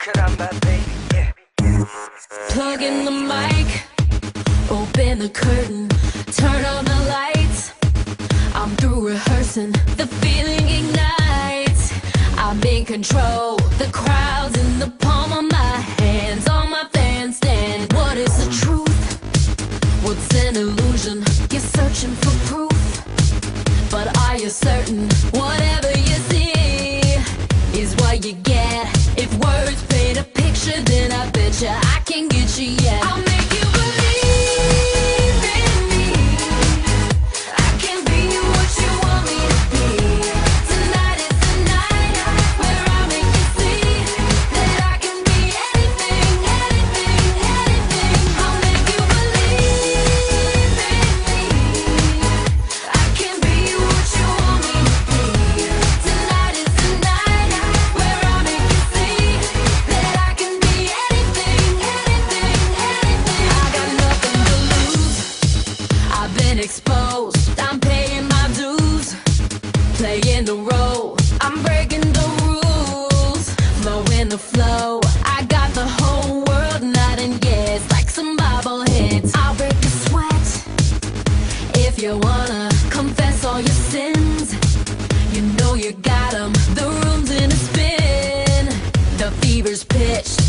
caramba, baby, yeah. Plug in the mic, open the curtain, turn on the lights. I'm through rehearsing, the feeling ignites. I'm in control, the crowd's in the palm of my hands. On my fans stand, what is the truth? What's an illusion? You're searching for proof, but are you certain whatever you see is what you get? If words paint a picture, then I bet you I can get you, yeah. I'll make you believe in me. I can be what you want me to be. Tonight is the night where I make you see that I can be anything, anything, anything. I'll make you believe in me. I can be what you want me to be. Tonight is the night where I make you see that I can be anything, anything, anything. I got nothing to lose. I've been exposed. I'm paying my dues, playing the role. I'm breaking the rules, flowing the flow. I got the whole world nodding yes, like some bobbleheads. I'll break a sweat if you wanna confess all your sins. You know you got 'em. The room's in a spin, the fever's pitched.